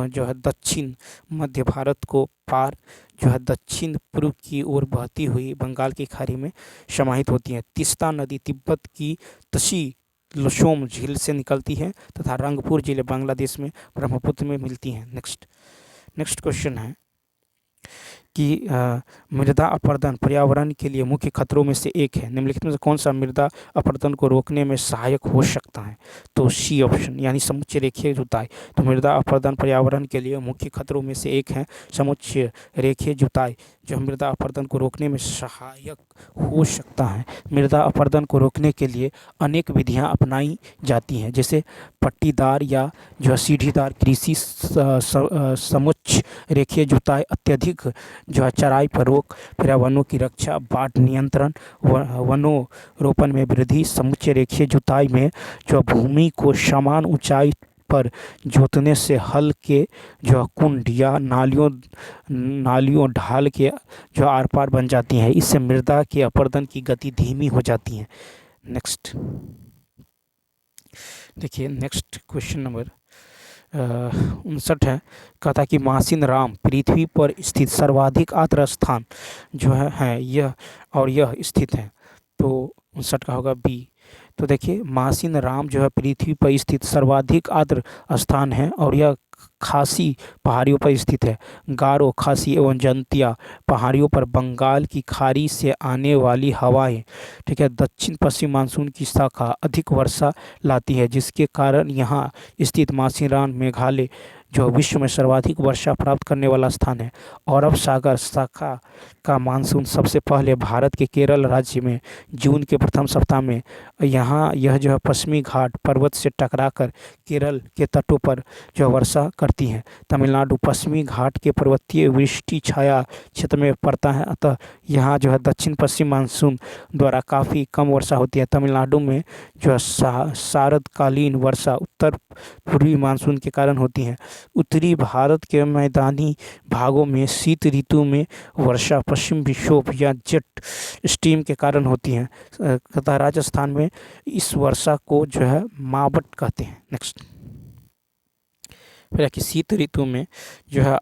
जो है दक्षिण मध्य भारत को पार जो है दक्षिण पूर्व की ओर बहती हुई बंगाल की खाड़ी में समाहित होती है। तीस्ता नदी तिब्बत की तसी लसोम झील से निकलती है तथा रंगपुर जिले बांग्लादेश में ब्रह्मपुत्र में मिलती है। नेक्स्ट क्वेश्चन है कि मृदा अपरदन पर्यावरण के लिए मुख्य खतरों में से एक है। निम्नलिखित में से कौन सा मृदा अपरदन को रोकने में सहायक हो सकता है? तो सी ऑप्शन यानी समुच्चय रेखीय जुताई। तो मृदा अपरदन पर्यावरण के लिए मुख्य खतरों में से एक है समुच्चय रेखीय जुताई, जो मृदा अपरदन को रोकने में सहायक हो सकता है। मृदा अपरदन को रोकने के लिए अनेक विधियां अपनाई जाती हैं, जैसे पट्टीदार या जो है सीढ़ीदार कृषि, समुच्च रेखीय जुताई, अत्यधिक जो है चराई पर रोक, फिर वनों की रक्षा, बाढ़ नियंत्रण, वनों रोपण में वृद्धि, समुच्चय रेखीय जुताई में जो भूमि को समान ऊंचाई पर जोतने से हल के जो कुंड या नालियों ढाल के जो आर पार बन जाती हैं। इससे मृदा के अपरदन की गति धीमी हो जाती है। नेक्स्ट देखिए, नेक्स्ट क्वेश्चन नंबर 59 है। कहता कि मासिन राम पृथ्वी पर स्थित सर्वाधिक आर्द्र स्थान जो है यह स्थित है। तो 59 का होगा बी। तो देखिए, मासिन राम जो है पृथ्वी पर स्थित सर्वाधिक आर्द्र स्थान है और यह खासी पहाड़ियों पर स्थित है। गारो, खासी एवं जंतिया पहाड़ियों पर बंगाल की खाड़ी से आने वाली हवाएं, ठीक है, दक्षिण पश्चिम मानसून की शाखा अधिक वर्षा लाती है, जिसके कारण यहाँ स्थित मासिनराम मेघालय जो विश्व में सर्वाधिक वर्षा प्राप्त करने वाला स्थान है। अरब सागर शाखा का मानसून सबसे पहले भारत के केरल राज्य में जून के प्रथम सप्ताह में यह जो है पश्चिमी घाट पर्वत से टकराकर केरल के तटों पर जो वर्षा करती हैं। तमिलनाडु पश्चिमी घाट के पर्वतीय वृष्टि छाया क्षेत्र में पड़ता है, अतः यहाँ जो है दक्षिण पश्चिम मानसून द्वारा काफ़ी कम वर्षा होती है। तमिलनाडु में जो है शारदकालीन वर्षा उत्तर पूर्वी मानसून के कारण होती है। उत्तरी भारत के मैदानी भागों में शीत ऋतु में वर्षा पश्चिम विक्षोभ या जेट स्ट्रीम के कारण होती है। तथा राजस्थान में इस वर्षा को जो है मावट कहते हैं। नेक्स्ट, फिर शीत ऋतु में जो है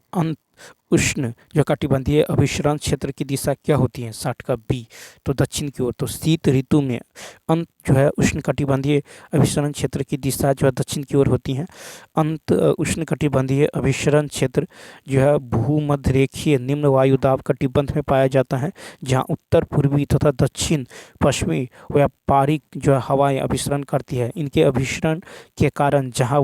उष्ण जो कटिबंधीय अभिसरण क्षेत्र की दिशा क्या होती है? 60 का बी, तो दक्षिण की ओर। तो शीत ऋतु में जो है उष्ण कटिबंधीय अभिसरण क्षेत्र की दिशा जो है दक्षिण की ओर होती है। उष्ण कटिबंधीय अभिसरण क्षेत्र जो है भूमध्य रेखीय निम्न वायुदाब कटिबंध में पाया जाता है, जहाँ उत्तर पूर्वी तथा दक्षिण पश्चिमी व्यापारिक जो है हवाएं अभिसरण करती है। इनके अभिसरण के कारण जहाँ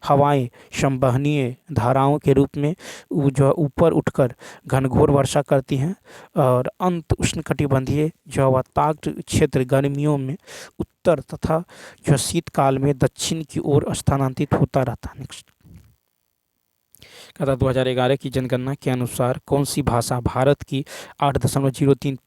हवाएं संवहनीय धाराओं के रूप में जो है ऊपर उठकर घनघोर वर्षा करती हैं, और उष्णकटिबंधीय जो अवताक्त क्षेत्र गर्मियों में उत्तर तथा जो शीतकाल में दक्षिण की ओर स्थानांतरित होता रहता है। नेक्स्ट, कहता 2011 की जनगणना के अनुसार कौन सी भाषा भारत की 8.03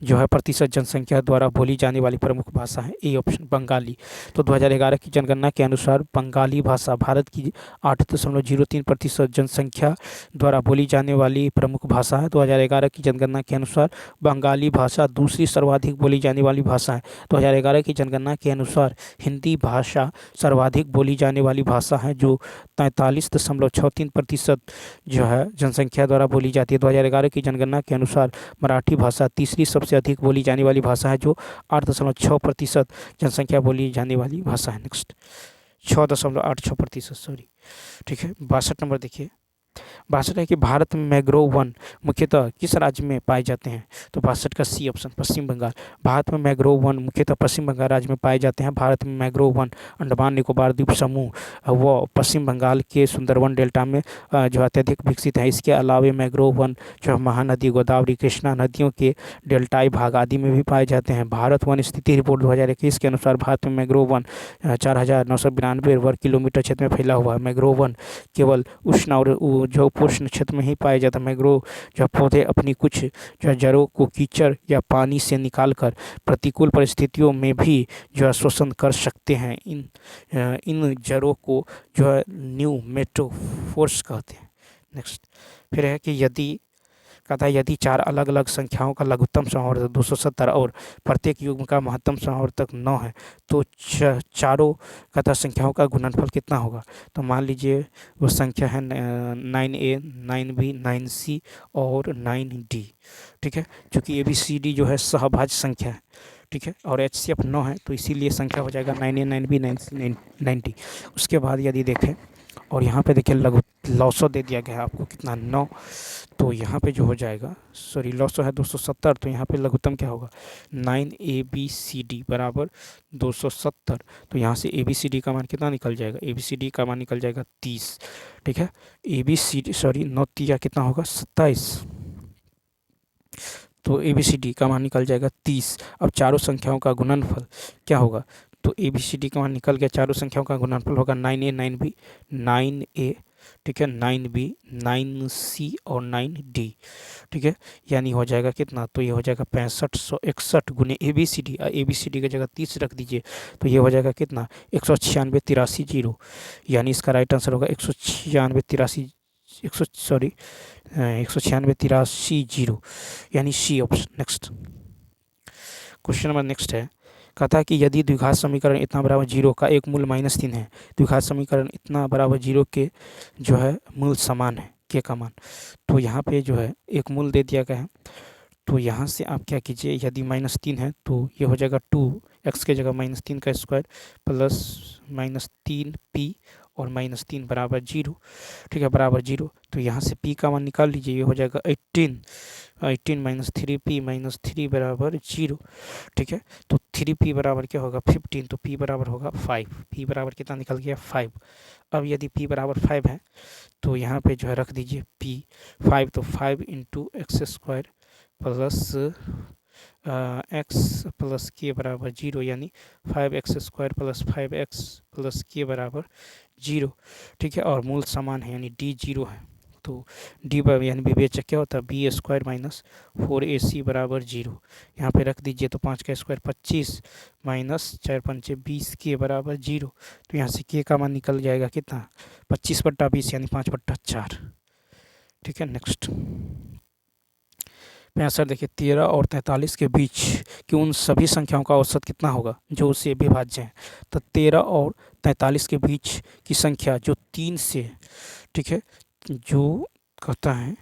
जो है प्रतिशत जनसंख्या द्वारा बोली जाने वाली प्रमुख भाषा है? A option Bengali. तो 2011 की जनगणना के अनुसार बंगाली भाषा भारत की 8.03% जनसंख्या द्वारा बोली जाने वाली प्रमुख भाषा है। 2011 की जनगणना के अनुसार बंगाली भाषा दूसरी सर्वाधिक बोली जाने वाली भाषा है। 2011 की जनगणना के अनुसार हिंदी भाषा सर्वाधिक बोली जाने वाली भाषा है, जो 43.63% जो है जनसंख्या द्वारा बोली जाती है। 2011 की जनगणना के अनुसार मराठी भाषा तीसरी सबसे अधिक बोली जाने वाली भाषा है, जो 8.6% जनसंख्या बोली जाने वाली भाषा है। नेक्स्ट, 6.86%, सॉरी, ठीक है। 62 नंबर देखिए, 62 है कि भारत में मैंग्रोव वन मुख्यतः किस राज्य में पाए जाते हैं? तो 62 का सी ऑप्शन पश्चिम बंगाल। भारत में मैंग्रोव वन मुख्यतः पश्चिम बंगाल राज्य में पाए जाते हैं। भारत में मैंग्रोव वन अंडमान निकोबार द्वीप समूह व पश्चिम बंगाल के सुंदरवन डेल्टा में जो अत्यधिक विकसित है। इसके अलावा मैंग्रोव वन जो महानदी, गोदावरी, कृष्णा नदियों के डेल्टाई भाग आदि में भी पाए जाते हैं। भारत वन स्थिति रिपोर्ट 2021 के अनुसार भारत में मैंग्रोव वन 4,992 वर्ग किलोमीटर क्षेत्र में फैला हुआ है। मैंग्रोव वन केवल उष्ण और जो उपोष्ण क्षेत्र में ही पाया जाता है। मैंग्रोव जो पौधे अपनी कुछ जो जड़ों को कीचड़ या पानी से निकालकर प्रतिकूल परिस्थितियों में भी जो है शोषण कर सकते हैं। इन जड़ों को जो है न्यूमेटोफोर्स कहते हैं। नेक्स्ट, फिर है कि यदि चार अलग अलग संख्याओं का लघुत्तम समावर्तक 270 और प्रत्येक युग्म का महत्तम समावर्तक 9 है, तो चारों संख्याओं का गुणनफल कितना होगा? तो मान लीजिए वो संख्या है 9A, 9B, 9C और 9D, ठीक है। चूँकि ABCD जो है सहभाज्य संख्या है, ठीक है, और HCF 9 है, तो इसीलिए संख्या हो जाएगा 9A, 9B, 9C, 9D। उसके बाद यदि देखें, और यहाँ पे देखिए लॉसो दे दिया गया है आपको कितना, 9, तो यहाँ पे जो हो जाएगा, सॉरी लॉसो है 270, तो यहाँ पे लघुत्तम क्या होगा? 9ABCD बराबर 270। तो यहाँ से ABCD का मान कितना निकल जाएगा? ABCD का मान निकल जाएगा 30, ठीक है। ABCD, सॉरी 9 3 कितना होगा? 27, तो ए बी सी डी का मान निकल जाएगा 30। अब चारों संख्याओं का गुणनफल क्या होगा, तो ए बी सी डी का मान निकल गया, चारों संख्याओं का गुणनफल होगा 9A 9B 9A, ठीक है, 9B 9C और 9D, ठीक है, यानी हो जाएगा कितना, तो ये हो जाएगा 6561 गुने A B C D, A B C D की जगह 30 रख दीजिए, तो ये हो जाएगा कितना 196 83 जीरो, यानी इसका राइट आंसर होगा 196 83 196 83 जीरो, यानी C option. Next question number next है, कहता है कि यदि द्विघात समीकरण इतना बराबर जीरो का एक मूल -3 है, द्विघात समीकरण इतना बराबर जीरो के जो है मूल समान है के का मान, तो यहाँ पे जो है एक मूल दे दिया गया है, तो यहाँ से आप क्या कीजिए, यदि -3 है तो ये हो जाएगा 2x के जगह -3 का स्क्वायर प्लस -3p और -3 बराबर जीरो, ठीक है, बराबर जीरो, तो यहाँ से p का मान निकाल लीजिए, ये हो जाएगा 18 माइनस 3p माइनस 3 बराबर जीरो, ठीक है, तो 3p बराबर क्या होगा 15, तो p बराबर होगा 5, p बराबर कितना निकल गया 5। अब यदि p बराबर 5 है तो यहाँ पे जो है रख दीजिए p 5, तो 5 into x square plus x plus के बराबर जीरो, यानी 5x square plus 5x plus के बराबर जीरो, ठीक है, और मूल समान है यानी डी जीरो है, तो डी यानी विवेचक क्या होता है बी स्क्वायर माइनस 4ac बराबर जीरो, यहाँ पे रख दीजिए, तो 5 का स्क्वायर 25 माइनस 4 पंचे 20 के बराबर जीरो, तो यहाँ से के का मान निकल जाएगा कितना 25/20 यानी 5/4, ठीक है। नेक्स्ट 65 देखिए 13 और 43 के बीच की उन सभी संख्याओं का औसत कितना होगा जो उससे विभाज्य है, तो 13 और 43 के बीच की संख्या जो 3 से, ठीक है, जो कहता है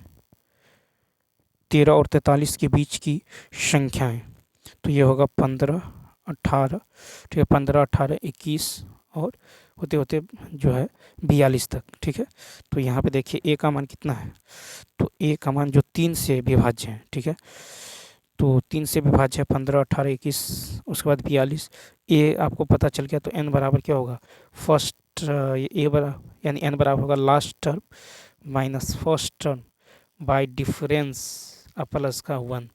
13 और 43 के बीच की संख्याएं, तो ये होगा 15 18, ठीक है, 15 18 21 और होते होते जो है 42 तक, ठीक है, तो यहाँ पे देखिए ए का मान कितना है, तो ए का मान जो 3 से विभाज्य है, ठीक है, तो 3 से विभाज्य है 15 18 21 उसके बाद 42, ए आपको पता चल गया, तो एन बराबर क्या होगा फर्स्ट ए बराबर यानी एन बराबर होगा last term minus first term by difference plus का 1,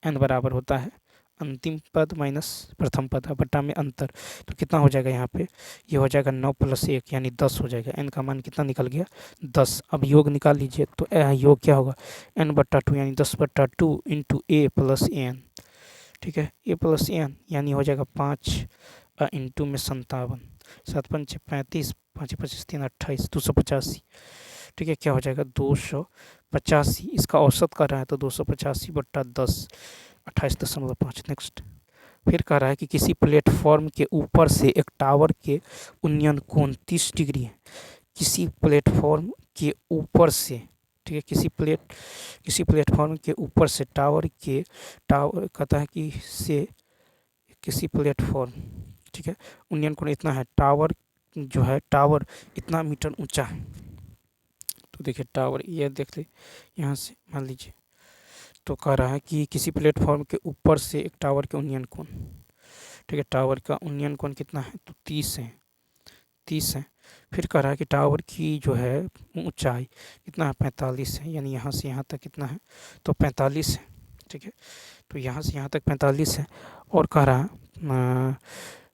एन बराबर होता है अंतिम पद माइनस प्रथम पद बट्टा में अंतर, तो कितना हो जाएगा यहाँ पे, ये हो जाएगा 9 + 1 यानी 10 हो जाएगा, एन का मान कितना निकल गया 10। अब योग निकाल लीजिए, तो योग क्या होगा n/2 यानी 10/2 इंटू ए प्लस एन, ठीक है, ए प्लस एन यानी हो जाएगा 5 इंटू में 57, 7 पंचे 35, 5 25 3 28 285, ठीक है, क्या हो जाएगा 285, इसका औसत कर रहा है तो 285/10 28.5। नेक्स्ट फिर कह रहा है कि किसी प्लेटफॉर्म के ऊपर से एक टावर के उन्नयन कोण 30 डिग्री है, किसी प्लेटफॉर्म के ऊपर से, ठीक है, किसी प्लेटफॉर्म के ऊपर से टावर कहता है कि से किसी प्लेटफॉर्म, ठीक है, उन्नयन कोण इतना है, टावर इतना मीटर ऊंचा है, तो देखिए टावर ये देख ले यहाँ से मान लीजिए, तो कह रहा है कि किसी प्लेटफॉर्म के ऊपर से एक टावर के उन्नयन कोण, ठीक है, टावर का उन्नयन कोण कितना है तो 30 है। फिर कह रहा है कि टावर की जो है ऊंचाई कितना है 45 है, यानी यहाँ से यहाँ तक कितना है तो 45 है, ठीक है, तो यहाँ से यहाँ तक 45 है, और कह रहा है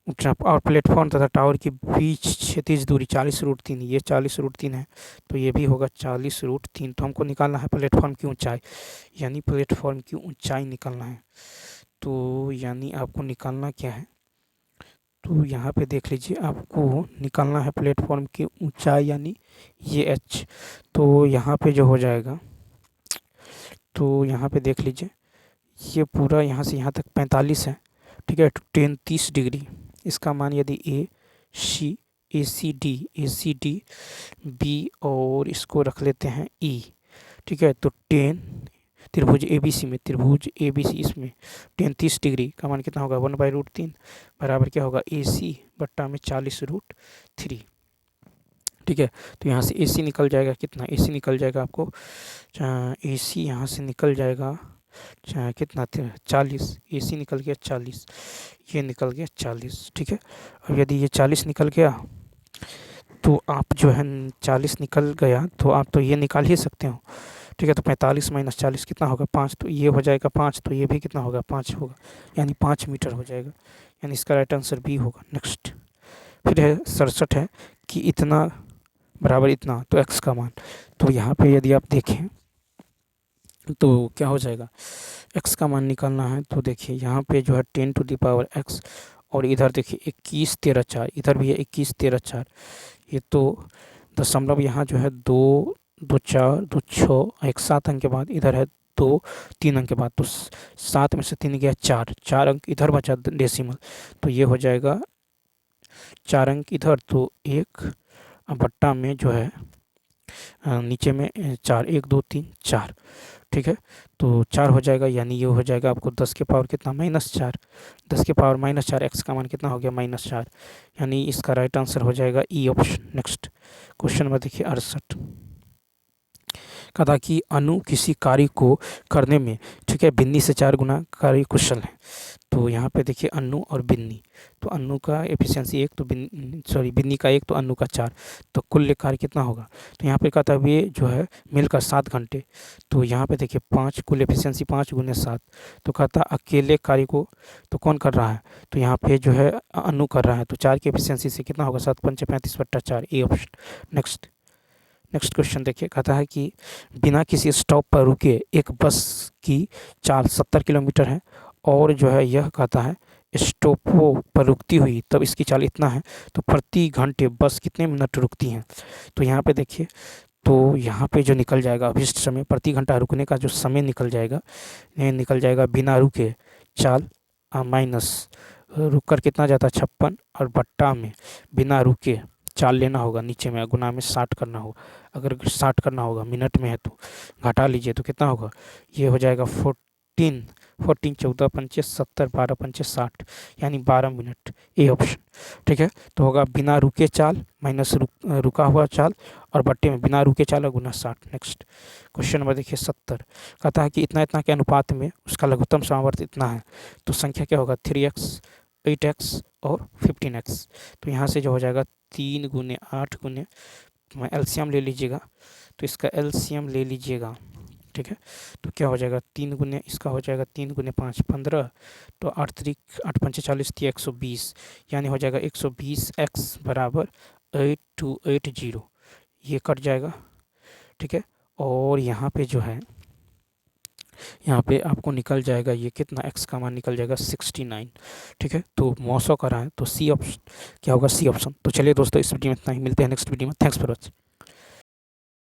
ऊंचा और प्लेटफॉर्म तथा टावर के बीच क्षैतिज दूरी 40√3, ये 40√3 है, तो ये भी होगा 40√3, तो हमको निकालना है प्लेटफॉर्म की ऊंचाई, यानी प्लेटफॉर्म की ऊंचाई निकालना है, तो यानी आपको निकालना क्या है, तो यहाँ पे देख लीजिए आपको निकालना है प्लेटफॉर्म की ऊंचाई यानी ये h, तो यहाँ पे जो हो जाएगा, तो यहाँ पे देख लीजिए ये पूरा यहाँ से यहाँ तक 45 है, ठीक है, 30 डिग्री, इसका मान यदि ए सी डी बी और इसको रख लेते हैं ई, ठीक है, तो 10 त्रिभुज ए बी सी इसमें 30 डिग्री का मान कितना होगा 1/√3 बराबर क्या होगा ए सी बट्टा में 40√3, ठीक है, तो यहाँ से ए सी निकल जाएगा कितना, ए सी निकल जाएगा आपको ए सी यहाँ से निकल जाएगा कितना 40, ए सी निकल गया 40, ये निकल गया 40, ठीक है। अब यदि ये 40 निकल गया तो आप जो है 40 निकल गया तो आप तो ये निकाल ही सकते हो, ठीक है। तो 45 माइनस 40 कितना होगा 5, तो ये हो जाएगा 5, तो ये भी कितना होगा 5 होगा, यानी 5 मीटर हो जाएगा, यानी इसका राइट आंसर बी होगा। नेक्स्ट फिर है 67 है कि इतना बराबर इतना, तो एक्स का मान, तो यहाँ पे यदि आप देखें तो क्या हो जाएगा, एक्स का मान निकालना है तो देखिए यहाँ पे जो है 10 टू द पावर एक्स, और इधर देखिए 21 13 4, इधर भी है 21 13 4, ये तो दशमलव यहाँ जो है 2 2 4 2 6 एक 7 अंक के बाद, इधर है 2 3 अंक के बाद, तो 7 में से 3 गया 4, 4 अंक इधर बचा डेसिमल, तो ये हो जाएगा 4 अंक इधर, तो 1 बट्टा में जो है नीचे में 4, 1 2 3 4, ठीक है। तो 4 हो जाएगा, यानी ये हो जाएगा आपको 10 के पावर कितना -4, 10 के पावर -4, एक्स का मान कितना हो गया -4, यानी इसका राइट आंसर हो जाएगा ई ऑप्शन। नेक्स्ट क्वेश्चन में देखिए 68, कहा था कि अनु किसी कार्य को करने में, ठीक है, बिन्नी से 4 गुना कार्य कुशल है। तो यहाँ पे देखिए अन्नू और बिन्नी, तो अन्नू का एफिशिएंसी 1, तो बिन्नी का 1, तो अन्नू का 4, तो कुल कार्य कितना होगा। तो यहाँ पे कहता है ये जो है मिलकर 7 घंटे, तो यहाँ पे देखिए 5, कुल एफिशिएंसी 5 गुने 7, तो कहता अकेले कार्य को तो कौन कर रहा है, तो यहाँ पे जो है अन्नू कर रहा है, तो 4 की एफिशिएंसी से कितना होगा 7 पंचे 35/4, ए ऑप्शन। नेक्स्ट क्वेश्चन देखिए, कहता है कि बिना किसी स्टॉप पर रुके एक बस की चाल 70 किलोमीटर है, और जो है यह कहता है स्टॉपों पर रुकती हुई तब इसकी चाल इतना है, तो प्रति घंटे बस कितने मिनट रुकती हैं। तो यहाँ पे देखिए, तो यहाँ पे जो निकल जाएगा अभिष्ट समय, प्रति घंटा रुकने का जो समय निकल जाएगा, ये निकल जाएगा बिना रुके चाल माइनस रुक कर कितना जाता है 56, और बट्टा में बिना रुके चाल लेना होगा, नीचे में गुना में 60 करना होगा, अगर 60 करना होगा मिनट में है तो घटा लीजिए तो कितना होगा, ये हो जाएगा 14 14 14 पंचे 70, 12 पंचे 60, यानी 12 मिनट, ए ऑप्शन। ठीक है, तो होगा बिना रुके चाल माइनस रुका हुआ चाल, और बट्टे में बिना रुके चाल और गुना 60। नेक्स्ट क्वेश्चन नंबर देखिए 70, कहता है कि इतना इतना के अनुपात में उसका लघुत्तम समावर्त इतना है, तो संख्या क्या होगा 3x 8x और 15x। तो यहाँ से जो हो जाएगा 3 गुने 8 गुने, एलसीएम ले लीजिएगा, तो इसका एलसीएम ले लीजिएगा, ठीक है। तो क्या हो जाएगा 3 गुने, इसका हो जाएगा 3 गुने 5 15, तो 8 3 8 5 40, 120, यानी हो जाएगा 120x बराबर 8280, ये कट जाएगा, ठीक है। और यहाँ पे जो है, यहाँ पे आपको निकल जाएगा ये कितना, x का मान निकल जाएगा 69, ठीक है। तो मौसौ करा है, तो सी ऑप्शन क्या होगा, सी ऑप्शन। तो चलिए दोस्तों, इस वीडियो में इतना ही, मिलते हैं नेक्स्ट वीडियो में। Thanks for watching.